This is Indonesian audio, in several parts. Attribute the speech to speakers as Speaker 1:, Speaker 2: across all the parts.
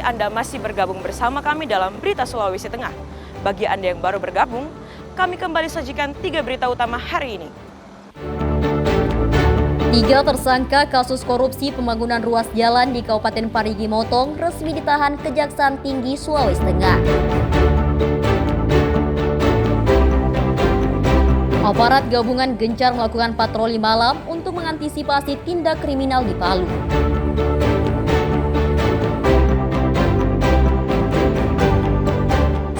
Speaker 1: Anda masih bergabung bersama kami dalam Berita Sulawesi Tengah. Bagi Anda yang baru bergabung, kami kembali sajikan 3 berita utama hari ini.
Speaker 2: 3 tersangka kasus korupsi pembangunan ruas jalan di Kabupaten Parigi Motong resmi ditahan Kejaksaan Tinggi Sulawesi Tengah. Aparat gabungan gencar melakukan patroli malam untuk mengantisipasi tindak kriminal di Palu.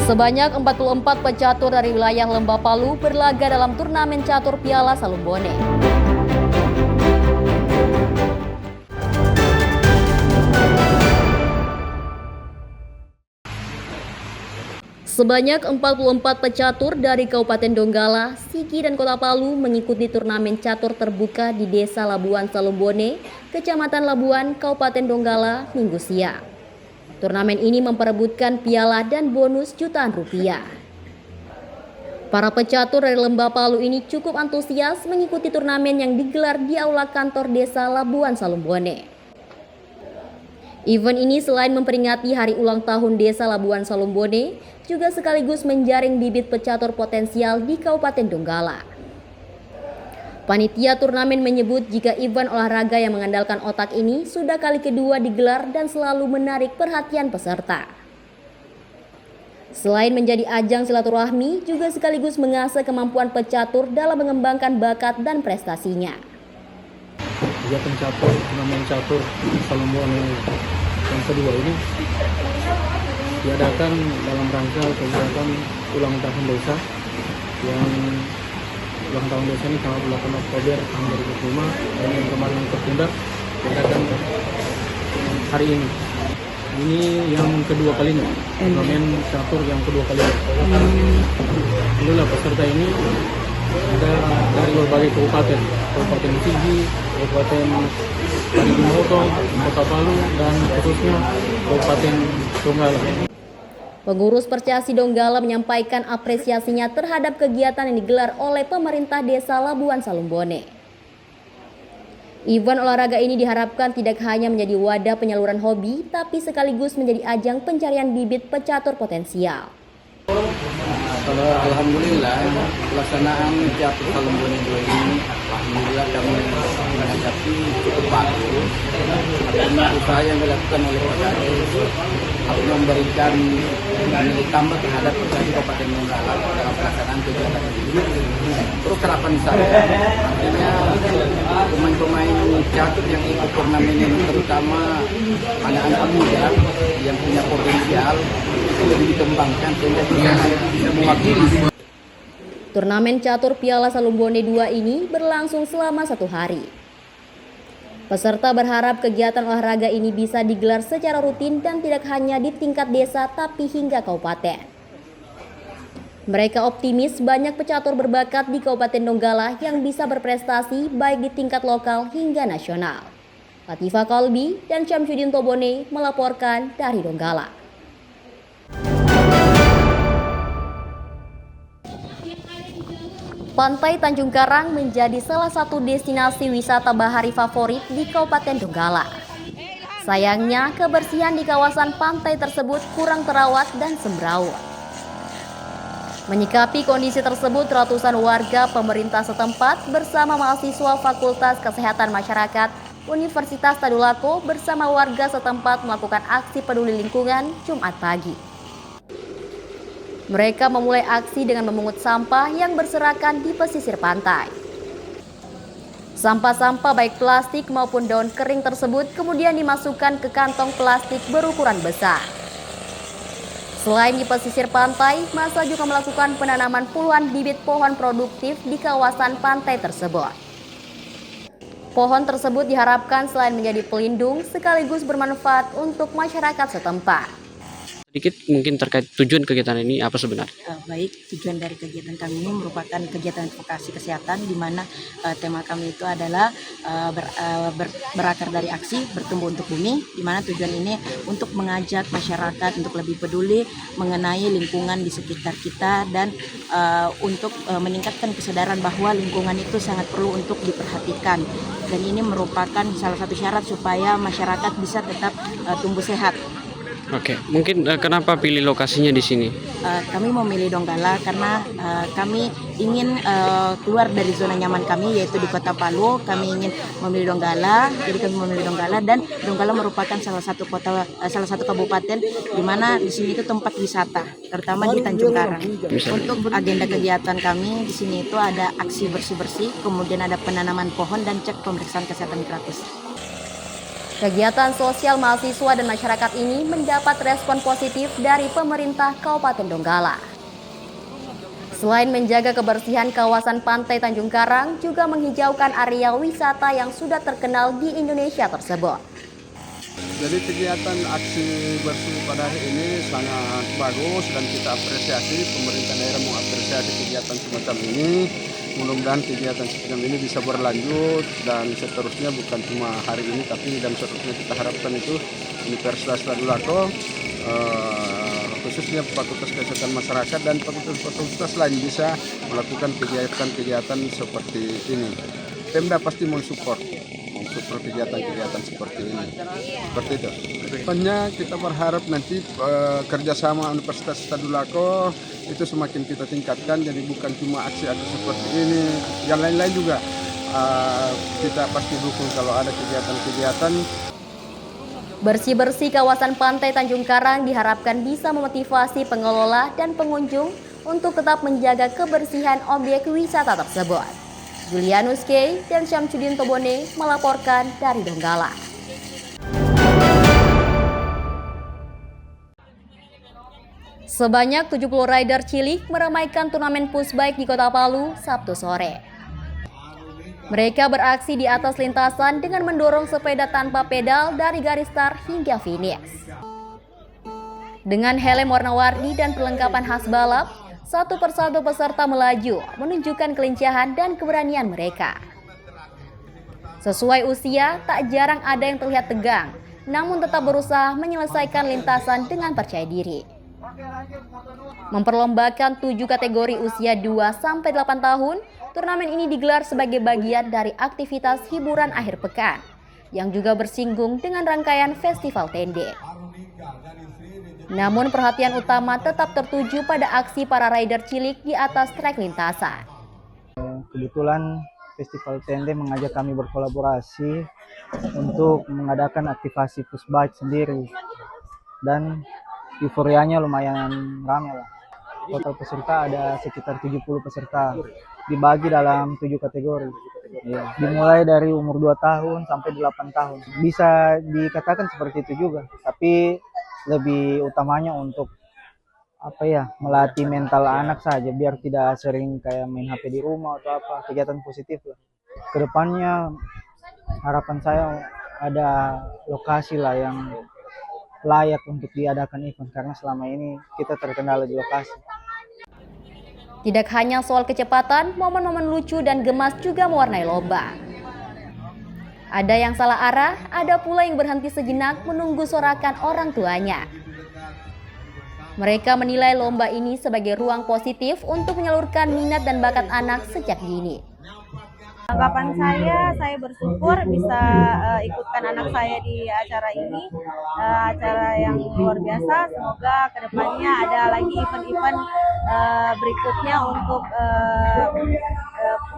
Speaker 2: Sebanyak 44 pecatur dari wilayah Lembah Palu berlaga dalam turnamen catur Piala Salumbone. Sebanyak 44 pecatur dari Kabupaten Donggala, Sigi, dan Kota Palu mengikuti turnamen catur terbuka di Desa Labuan Salumbone, Kecamatan Labuan, Kabupaten Donggala, Minggu siang. Turnamen ini memperebutkan piala dan bonus jutaan rupiah. Para pecatur dari Lembah Palu ini cukup antusias mengikuti turnamen yang digelar di aula kantor Desa Labuan Salumbone. Event ini selain memperingati hari ulang tahun Desa Labuan Salumbone, juga sekaligus menjaring bibit pecatur potensial di Kabupaten Donggala. Panitia turnamen menyebut jika event olahraga yang mengandalkan otak ini sudah kali kedua digelar dan selalu menarik perhatian peserta. Selain menjadi ajang silaturahmi, juga sekaligus mengasah kemampuan pecatur dalam mengembangkan bakat dan prestasinya.
Speaker 3: Kegiatan catur, turnamen catur Salumbone yang kedua ini diadakan dalam rangka kegiatan ulang tahun desa yang ulang tahun desa ini tanggal 8 Oktober tahun 2005 dan yang kemarin tertunda diadakan hari ini. Ini yang kedua kalinya, turnamen catur yang kedua kalinya. Alhamdulillah peserta ini ada dari berbagai kabupaten, Kabupaten Sigi, Kabupaten Parigi Motong, Kota Palu, dan khususnya Kabupaten Donggala.
Speaker 2: Pengurus Percasi Donggala menyampaikan apresiasinya terhadap kegiatan yang digelar oleh pemerintah Desa Labuan Salumbone. Event olahraga ini diharapkan tidak hanya menjadi wadah penyaluran hobi, tapi sekaligus menjadi ajang pencarian bibit pecatur potensial.
Speaker 4: Alhamdulillah pelaksanaan catur Salumbone 2 ini alhamdulillah kami menghadapi cukup bagus. Artinya usaha yang dilakukan oleh PKS memberikan nilai tambah terhadap Percasi Kabupaten Donggala dalam pelaksanaan kegiatan ini. Terus harapan saya artinya pemain-pemain catur yang ikut turnamen ini terutama anak-anak muda yang punya potensial itu lebih dikembangkan sehingga bisa mewakili.
Speaker 2: Turnamen catur Piala Salumbone 2 ini berlangsung selama 1 hari. Peserta berharap kegiatan olahraga ini bisa digelar secara rutin dan tidak hanya di tingkat desa tapi hingga kabupaten. Mereka optimis banyak pecatur berbakat di Kabupaten Donggala yang bisa berprestasi baik di tingkat lokal hingga nasional. Latifah Kalbi dan Syamsuddin Tobone melaporkan dari Donggala. Pantai Tanjung Karang menjadi salah satu destinasi wisata bahari favorit di Kabupaten Donggala. Sayangnya, kebersihan di kawasan pantai tersebut kurang terawat dan semrawut. Menyikapi kondisi tersebut, ratusan warga pemerintah setempat bersama mahasiswa Fakultas Kesehatan Masyarakat Universitas Tadulako bersama warga setempat melakukan aksi peduli lingkungan Jumat pagi. Mereka memulai aksi dengan memungut sampah yang berserakan di pesisir pantai. Sampah-sampah baik plastik maupun daun kering tersebut kemudian dimasukkan ke kantong plastik berukuran besar. Selain di pesisir pantai, massa juga melakukan penanaman puluhan bibit pohon produktif di kawasan pantai tersebut. Pohon tersebut diharapkan selain menjadi pelindung sekaligus bermanfaat untuk masyarakat setempat.
Speaker 5: Sedikit mungkin terkait tujuan kegiatan ini apa sebenarnya?
Speaker 6: Baik, tujuan dari kegiatan kami ini merupakan kegiatan advokasi kesehatan di mana tema kami itu adalah berakar dari aksi bertumbuh untuk bumi, di mana tujuan ini untuk mengajak masyarakat untuk lebih peduli mengenai lingkungan di sekitar kita dan untuk meningkatkan kesadaran bahwa lingkungan itu sangat perlu untuk diperhatikan, dan ini merupakan salah satu syarat supaya masyarakat bisa tetap tumbuh sehat.
Speaker 5: Oke, mungkin kenapa pilih lokasinya di sini?
Speaker 6: Kami memilih Donggala karena kami ingin keluar dari zona nyaman kami, yaitu di Kota Palu. Kami ingin memilih Donggala, jadi kami memilih Donggala, dan Donggala merupakan salah satu kabupaten di mana di sini itu tempat wisata, terutama di Tanjung Karang. Untuk agenda kegiatan kami di sini itu ada aksi bersih-bersih, kemudian ada penanaman pohon dan cek pemeriksaan kesehatan gratis.
Speaker 2: Kegiatan sosial mahasiswa dan masyarakat ini mendapat respon positif dari pemerintah Kabupaten Donggala. Selain menjaga kebersihan kawasan pantai Tanjung Karang, juga menghijaukan area wisata yang sudah terkenal di Indonesia tersebut.
Speaker 7: Jadi kegiatan aksi bersih pada hari ini sangat bagus dan kita apresiasi, pemerintah daerah mengapresiasi kegiatan semacam ini. Mudah-mudahan kegiatan semacam ini bisa berlanjut dan seterusnya, bukan cuma hari ini tapi dan seterusnya. Kita harapkan itu Universitas Tadulako, khususnya Fakultas Kesehatan Masyarakat dan fakultas-fakultas lain bisa melakukan kegiatan-kegiatan seperti ini. Pemda pasti mensupport kegiatan-kegiatan seperti ini. Seperti itu. Depannya kita berharap nanti kerjasama Universitas Tadulako itu semakin kita tingkatkan, jadi bukan cuma aksi-aksi seperti ini, yang lain-lain juga kita pasti dukung kalau ada kegiatan-kegiatan.
Speaker 2: Bersih-bersih kawasan pantai Tanjung Karang diharapkan bisa memotivasi pengelola dan pengunjung untuk tetap menjaga kebersihan objek wisata tersebut. Julianus K. dan Syamsuddin Tobone melaporkan dari Donggala. Sebanyak 70 rider cilik meramaikan turnamen pushbike di Kota Palu Sabtu sore. Mereka beraksi di atas lintasan dengan mendorong sepeda tanpa pedal dari garis start hingga finish. Dengan helm warna-warni dan perlengkapan khas balap, satu persatu peserta melaju, menunjukkan kelincahan dan keberanian mereka. Sesuai usia, tak jarang ada yang terlihat tegang, namun tetap berusaha menyelesaikan lintasan dengan percaya diri. Memperlombakan 7 kategori usia 2-8 tahun, turnamen ini digelar sebagai bagian dari aktivitas hiburan akhir pekan, yang juga bersinggung dengan rangkaian festival tende. Namun perhatian utama tetap tertuju pada aksi para rider cilik di atas trek lintasan.
Speaker 3: Kebetulan Festival Tende mengajak kami berkolaborasi untuk mengadakan aktivasi pushbike sendiri. Dan euforianya lumayan ramai lah. Total peserta ada sekitar 70 peserta, dibagi dalam 7 kategori. Ya, dimulai dari umur 2 tahun sampai 8 tahun. Bisa dikatakan seperti itu juga, tapi lebih utamanya untuk melatih mental anak saja biar tidak sering kayak main HP di rumah atau apa, kegiatan positif lah. Kedepannya harapan saya ada lokasi lah yang layak untuk diadakan event, karena selama ini kita terkendala di lokasi.
Speaker 2: Tidak hanya soal kecepatan, momen-momen lucu dan gemas juga mewarnai lomba. Ada yang salah arah, ada pula yang berhenti sejenak menunggu sorakan orang tuanya. Mereka menilai lomba ini sebagai ruang positif untuk menyalurkan minat dan bakat anak sejak dini.
Speaker 8: Tanggapan saya bersyukur bisa ikutkan anak saya di acara ini, acara yang luar biasa. Semoga kedepannya ada lagi event-event berikutnya untuk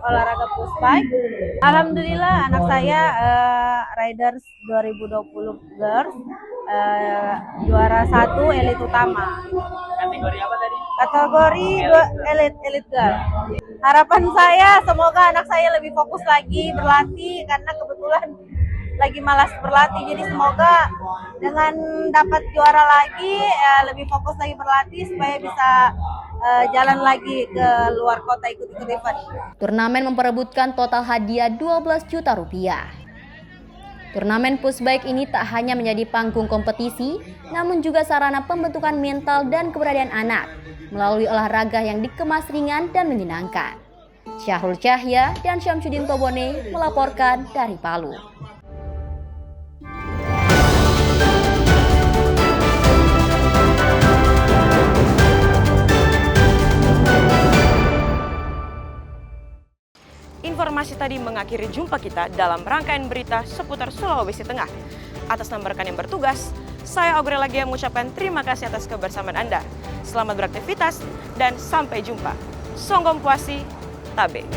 Speaker 8: olahraga pushbike. Alhamdulillah anak saya Riders 2020 Girls juara 1 elit utama. Kategori apa tadi? Kategori elit girl. Harapan saya semoga anak saya lebih fokus lagi berlatih, karena kebetulan lagi malas berlatih. Jadi semoga dengan dapat juara lagi lebih fokus lagi berlatih supaya bisa jalan lagi ke luar kota ikut-ikut event.
Speaker 2: Turnamen memperebutkan total hadiah 12 juta rupiah. Turnamen pushbike ini tak hanya menjadi panggung kompetisi, namun juga sarana pembentukan mental dan keberanian anak melalui olahraga yang dikemas ringan dan menyenangkan. Syahrul Cahya dan Syamsuddin Tobone melaporkan dari Palu.
Speaker 1: Informasi tadi mengakhiri jumpa kita dalam rangkaian berita seputar Sulawesi Tengah. Atas nama rekan yang bertugas, Saya Aubrey lagi yang mengucapkan terima kasih atas kebersamaan Anda. Selamat beraktivitas dan sampai jumpa. Songgom Puasi, Tabe.